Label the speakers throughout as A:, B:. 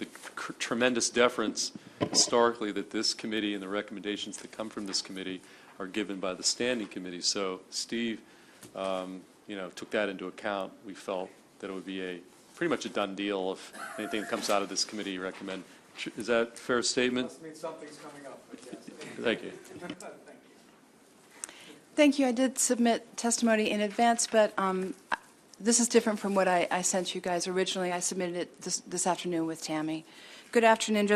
A: the tremendous deference historically that this committee and the recommendations that come from this committee are given by the standing committee. So Steve, took that into account. We felt that it would be pretty much a done deal if anything that comes out of this committee you recommend. Is that a fair statement?
B: Must mean something's coming up. Yes.
A: Thank you.
C: Thank you. I did submit testimony in advance, but this is different from what I sent you guys originally. I submitted it this afternoon with Tammy. Good afternoon,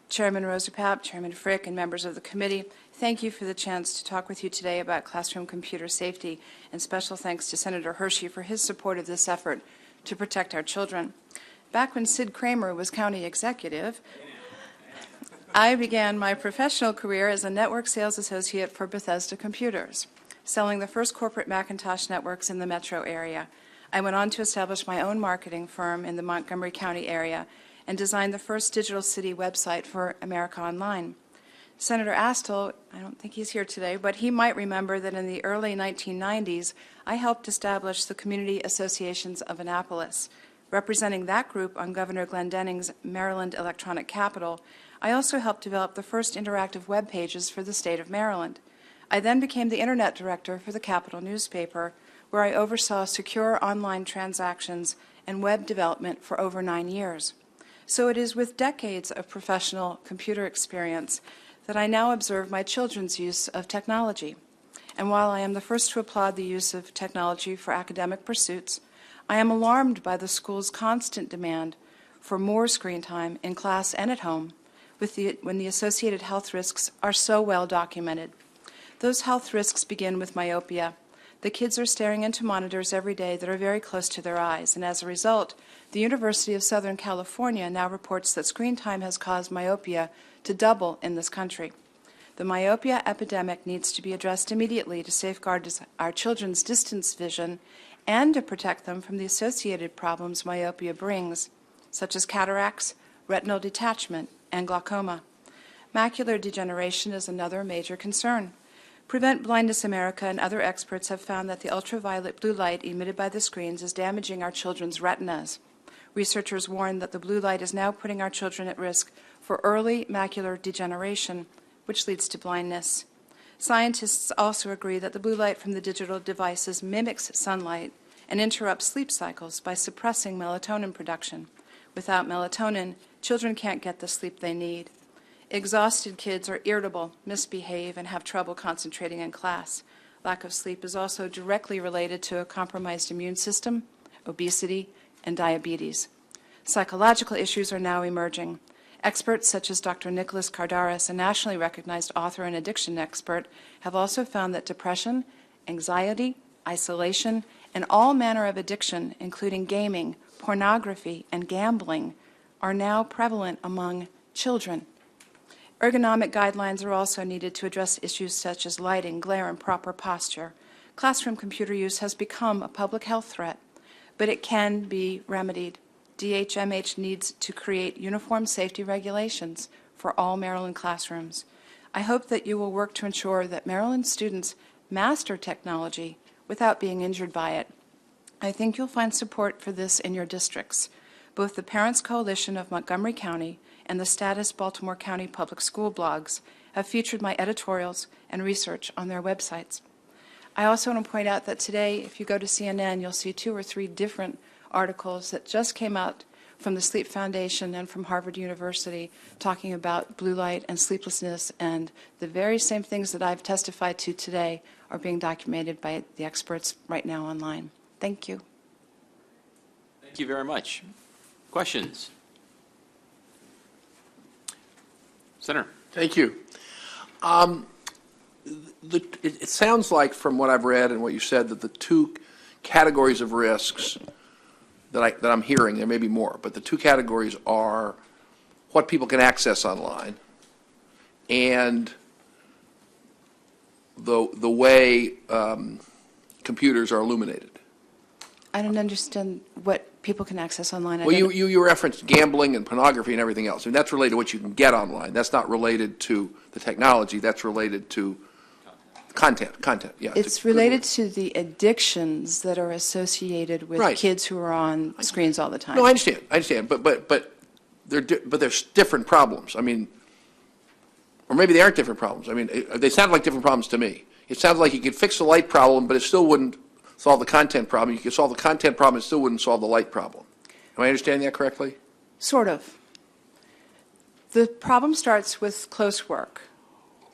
C: Chairman Roserpap, Chairman Frick, and members of the committee. Thank you for the chance to talk with you today about classroom computer safety, and special thanks to Senator Hershey for his support of this effort to protect our children. Back when Sid Kramer was county executive, I began my professional career as a network sales associate for Bethesda Computers, selling the first corporate Macintosh networks in the metro area. I went on to establish my own marketing firm in the Montgomery County area and designed the first digital city website for America Online. Senator Astle, I don't think he's here today, but he might remember that in the early 1990s, I helped establish the Community Associations of Annapolis. Representing that group on Governor Glendenning's Maryland electronic capital, I also helped develop the first interactive web pages for the state of Maryland. I then became the Internet Director for the Capital newspaper, where I oversaw secure online transactions and web development for over 9 years. So it is with decades of professional computer experience that I now observe my children's use of technology. And while I am the first to applaud the use of technology for academic pursuits, I am alarmed by the school's constant demand for more screen time in class and at home, when the associated health risks are so well documented. Those health risks begin with myopia. The kids are staring into monitors every day that are very close to their eyes, and as a result, the University of Southern California now reports that screen time has caused myopia to double in this country. The myopia epidemic needs to be addressed immediately to safeguard our children's distance vision and to protect them from the associated problems myopia brings, such as cataracts, retinal detachment, and glaucoma. Macular degeneration is another major concern. Prevent Blindness America and other experts have found that the ultraviolet blue light emitted by the screens is damaging our children's retinas. Researchers warn that the blue light is now putting our children at risk for early macular degeneration, which leads to blindness. Scientists also agree that the blue light from the digital devices mimics sunlight and interrupts sleep cycles by suppressing melatonin production. Without melatonin, children can't get the sleep they need. Exhausted kids are irritable, misbehave, and have trouble concentrating in class. Lack of sleep is also directly related to a compromised immune system, obesity, and diabetes. Psychological issues are now emerging. Experts such as Dr. Nicholas Kardaras, a nationally recognized author and addiction expert, have also found that depression, anxiety, isolation, and all manner of addiction, including gaming, pornography, and gambling, are now prevalent among children. Ergonomic guidelines are also needed to address issues such as lighting, glare, and proper posture. Classroom computer use has become a public health threat, but it can be remedied. DHMH needs to create uniform safety regulations for all Maryland classrooms. I hope that you will work to ensure that Maryland students master technology without being injured by it. I think you'll find support for this in your districts. Both the Parents Coalition of Montgomery County and the Status Baltimore County Public School blogs have featured my editorials and research on their websites. I also want to point out that today, if you go to CNN, you'll see 2 or 3 different articles that just came out from the Sleep Foundation and from Harvard University talking about blue light and sleeplessness, and the very same things that I've testified to today are being documented by the experts right now online. Thank you.
D: Thank you very much. Questions? Senator.
E: Thank you. It sounds like, from what I've read and what you said, that the 2 categories of risks that I'm hearing, there may be more, but the 2 categories are what people can access online and the way computers are illuminated.
C: I don't understand what people can access online.
E: Well, you referenced gambling and pornography and everything else. I mean, that's related to what you can get online. That's not related to the technology. That's related to content. Yeah.
C: It's related to the addictions that are associated with
E: Right.
C: kids who are on screens all the time.
E: No, I understand. But but there's different problems. I mean, or maybe they aren't different problems. I mean, they sound like different problems to me. It sounds like you could fix the light problem, but it still wouldn't solve the content problem. You could solve the content problem, it still wouldn't solve the light problem. Am I understanding that correctly?
C: Sort of. The problem starts with close work.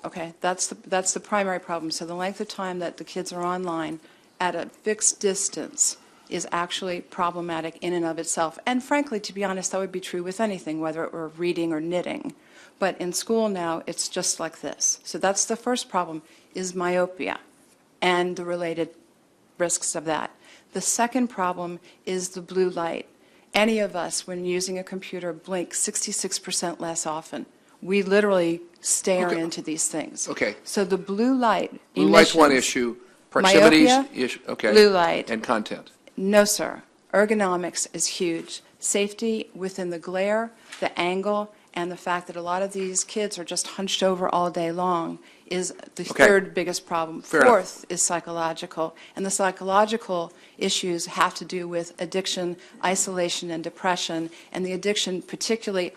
C: Okay, that's the primary problem. So the length of time that the kids are online at a fixed distance is actually problematic in and of itself. And frankly, to be honest, that would be true with anything, whether it were reading or knitting. But in school now, it's just like this. So that's the first problem, is myopia and the related risks of that. The second problem is the blue light. Any of us, when using a computer, blink 66% less often. We literally stare
E: Okay.
C: into these things.
E: Okay.
C: So the blue light
E: Blue light's one
C: emissions-
E: issue, proximity's
C: Myopia,
E: issue, okay.
C: blue light.
E: And content.
C: No, sir. Ergonomics is huge. Safety within the glare, the angle, and the fact that a lot of these kids are just hunched over all day long is the
E: Okay.
C: third biggest problem.
E: Fair enough.
C: Fourth is psychological. And the psychological issues have to do with addiction, isolation, and depression. And the addiction, particularly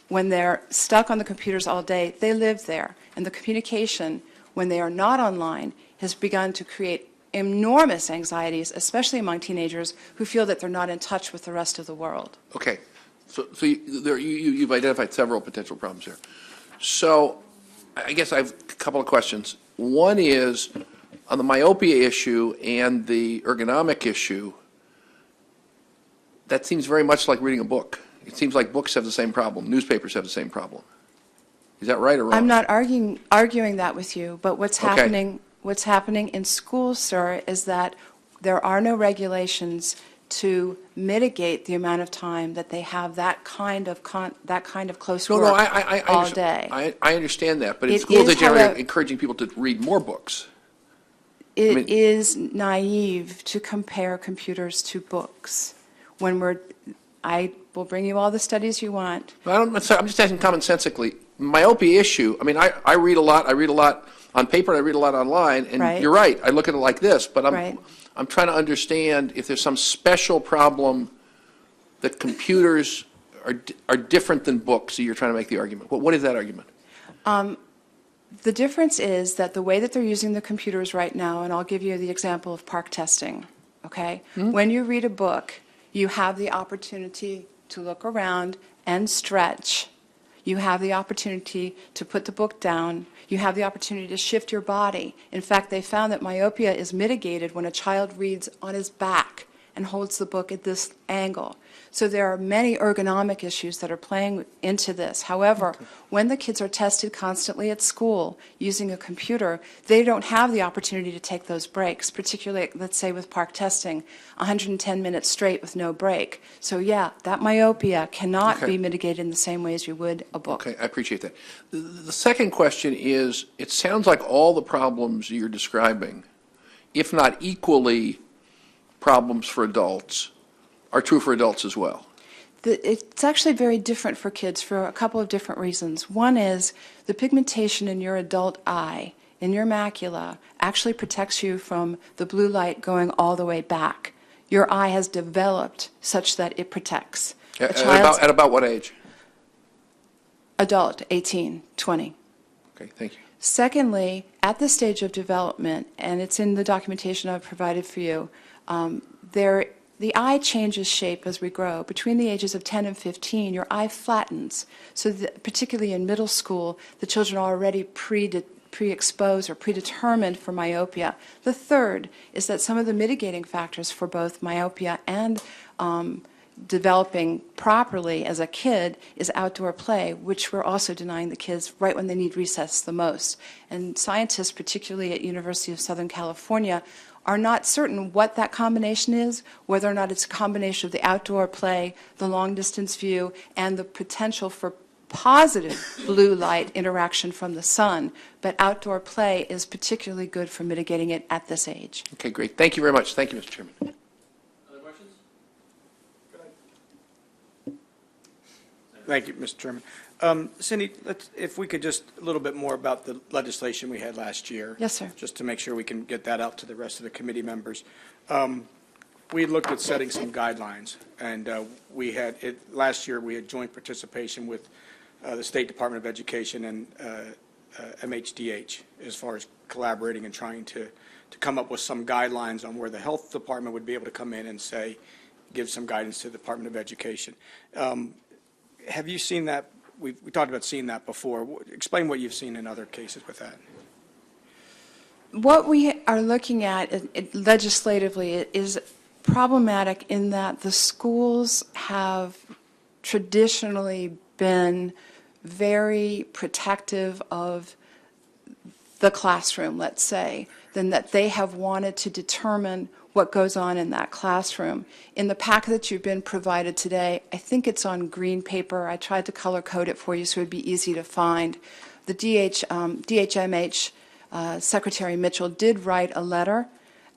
C: when they're stuck on the computers all day, they live there. And the communication, when they are not online, has begun to create enormous anxieties, especially among teenagers who feel that they're not in touch with the rest of the world.
E: Okay. So you've identified several potential problems here. So I guess I have a couple of questions. One is, on the myopia issue and the ergonomic issue, that seems very much like reading a book. It seems like books have the same problem, newspapers have the same problem. Is that right or wrong?
C: I'm not arguing that with you, but what's
E: Okay.
C: happening in schools, sir, is that there are no regulations to mitigate the amount of time that they have that kind of close
E: No,
C: work
E: I
C: all
E: understand.
C: day.
E: I understand that, but in
C: It
E: schools, they
C: is,
E: generally are
C: however-
E: encouraging people to read more books.
C: It is naive to compare computers to books. I will bring you all the studies you want.
E: I'm just asking commonsensically. Myopia issue, I mean, I read a lot on paper, and I read a lot online, and
C: Right.
E: you're right, I look at it like this, but
C: Right.
E: I'm trying to understand if there's some special problem that computers are different than books, so you're trying to make the argument. What is that argument?
C: The difference is that the way that they're using the computers right now, and I'll give you the example of park testing, okay? When you read a book, you have the opportunity to look around and stretch. You have the opportunity to put the book down. You have the opportunity to shift your body. In fact, they found that myopia is mitigated when a child reads on his back and holds the book at this angle. So there are many ergonomic issues that are playing into this. However, when the kids are tested constantly at school using a computer, they don't have the opportunity to take those breaks, particularly, let's say, with park testing, 110 minutes straight with no break. So yeah, that myopia cannot
E: Okay.
C: be mitigated in the same way as you would a book.
E: Okay, I appreciate that. The second question is, it sounds like all the problems you're describing, if not equally problems for adults, are true for adults as well.
C: It's actually very different for kids for a couple of different reasons. One is the pigmentation in your adult eye, in your macula, actually protects you from the blue light going all the way back. Your eye has developed such that it protects. A child's
E: At about what age?
C: adult, 18, 20.
E: Okay, thank you.
C: Secondly, at this stage of development, and it's in the documentation I've provided for you, the eye changes shape as we grow. Between the ages of 10 and 15, your eye flattens. So that, particularly in middle school, the children are already pre-exposed or predetermined for myopia. The third is that some of the mitigating factors for both myopia and developing properly as a kid is outdoor play, which we're also denying the kids right when they need recess the most. And scientists, particularly at University of Southern California, are not certain what that combination is, whether or not it's a combination of the outdoor play, the long-distance view, and the potential for positive blue light interaction from the sun. But outdoor play is particularly good for mitigating it at this age.
E: Okay, great. Thank you very much. Thank you, Mr. Chairman.
D: Other questions?
B: Thank you, Mr. Chairman. Cindy, if we could just a little bit more about the legislation we had last year.
C: Yes, sir.
B: Just to make sure we can get that out to the rest of the committee members. we looked at setting some guidelines, and last year we had joint participation with the State Department of Education and MHDH as far as collaborating and trying to come up with some guidelines on where the health department would be able to come in and say, give some guidance to the Department of Education. Have you seen that? We talked about seeing that before. Explain what you've seen in other cases with that.
C: What we are looking at legislatively is problematic in that the schools have traditionally been very protective of the classroom, let's say, than that they have wanted to determine what goes on in that classroom. In the packet that you've been provided today, I think it's on green paper. I tried to color code it for you so it would be easy to find. The DHMH Secretary Mitchell did write a letter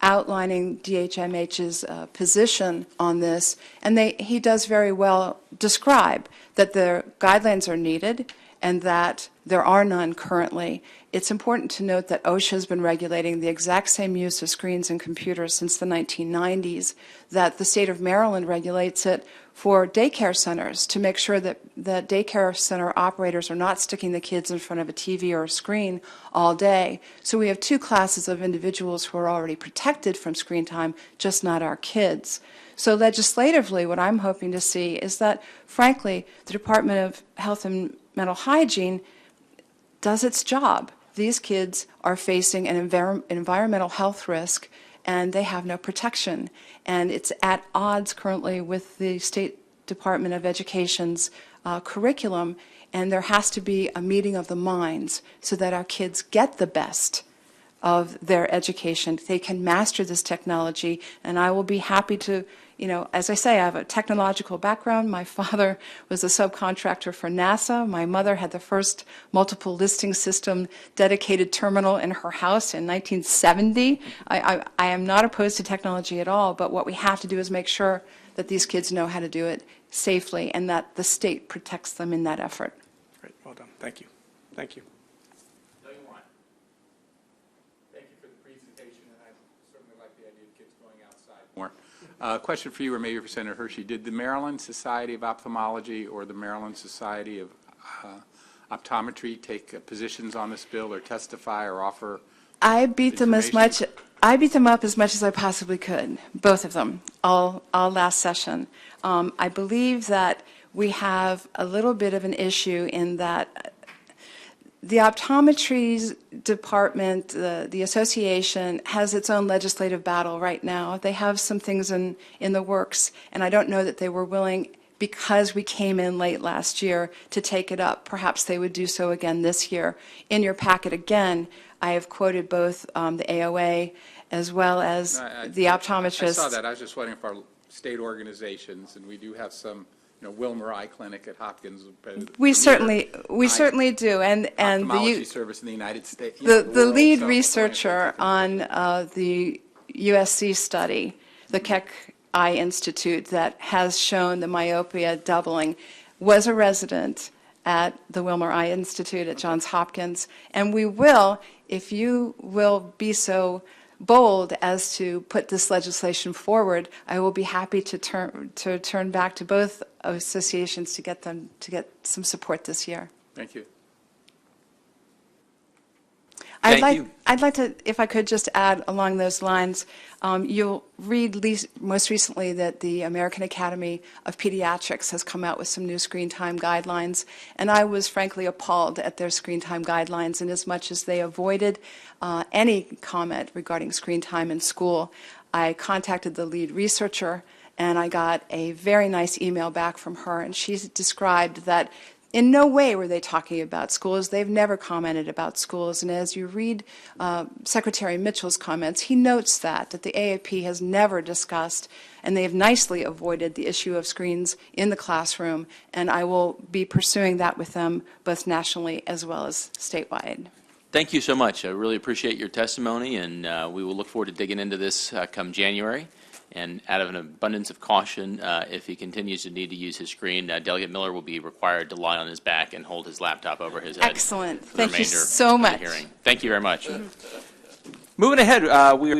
C: outlining DHMH's position on this, and he does very well describe that the guidelines are needed and that there are none currently. It's important to note that OSHA has been regulating the exact same use of screens and computers since the 1990s, that the state of Maryland regulates it for daycare centers to make sure that daycare center operators are not sticking the kids in front of a TV or a screen all day. So we have two classes of individuals who are already protected from screen time, just not our kids. So legislatively, what I'm hoping to see is that, frankly, the Department of Health and Mental Hygiene does its job. These kids are facing an environmental health risk, and they have no protection. And it's at odds currently with the State Department of Education's curriculum, and there has to be a meeting of the minds so that our kids get the best of their education. They can master this technology, and I will be happy to, as I say, I have a technological background. My father was a subcontractor for NASA. My mother had the first multiple listing system dedicated terminal in her house in 1970. I am not opposed to technology at all, but what we have to do is make sure that these kids know how to do it safely and that the state protects them in that effort.
B: Great, well done. Thank you. Thank you.
F: Question for you, or maybe for Senator Hershey. Did the Maryland Society of Ophthalmology or the Maryland Society of Optometry take positions on this bill or testify or offer
C: I beat them up as much as I possibly could, both of them, all last session. I believe that we have a little bit of an issue in that the optometry department, the association, has its own legislative battle right now. They have some things in the works, and I don't know that they were willing, because we came in late last year, to take it up. Perhaps they would do so again this year. In your packet again, I have quoted both the AOA as well as the optometrists.
F: I saw that. I was just wondering if our state organizations, and we do have some, Wilmer Eye Clinic at Hopkins.
C: We certainly do, and
F: ophthalmology service in the United States.
C: The lead researcher on the USC study, the Keck Eye Institute, that has shown the myopia doubling, was a resident at the Wilmer Eye Institute at Johns Hopkins, and we will, if you will be so bold as to put this legislation forward, I will be happy to turn back to both associations to get some support this year.
F: Thank you.
C: I'd like to, if I could just add along those lines, you'll read most recently that the American Academy of Pediatrics has come out with some new screen time guidelines, and I was frankly appalled at their screen time guidelines, in as much as they avoided any comment regarding screen time in school. I contacted the lead researcher, and I got a very nice email back from her, and she described that in no way were they talking about schools. They've never commented about schools. And as you read Secretary Mitchell's comments, he notes that the AAP has never discussed, and they have nicely avoided, the issue of screens in the classroom. And I will be pursuing that with them both nationally as well as statewide.
D: Thank you so much. I really appreciate your testimony, and we will look forward to digging into this come January. And out of an abundance of caution, if he continues to need to use his screen, Delegate Miller will be required to lie on his back and hold his laptop over his head.
C: Excellent.
D: For the
C: Thank you
D: remainder
C: so
D: of the
C: much.
D: hearing. Thank you very much. Moving ahead, we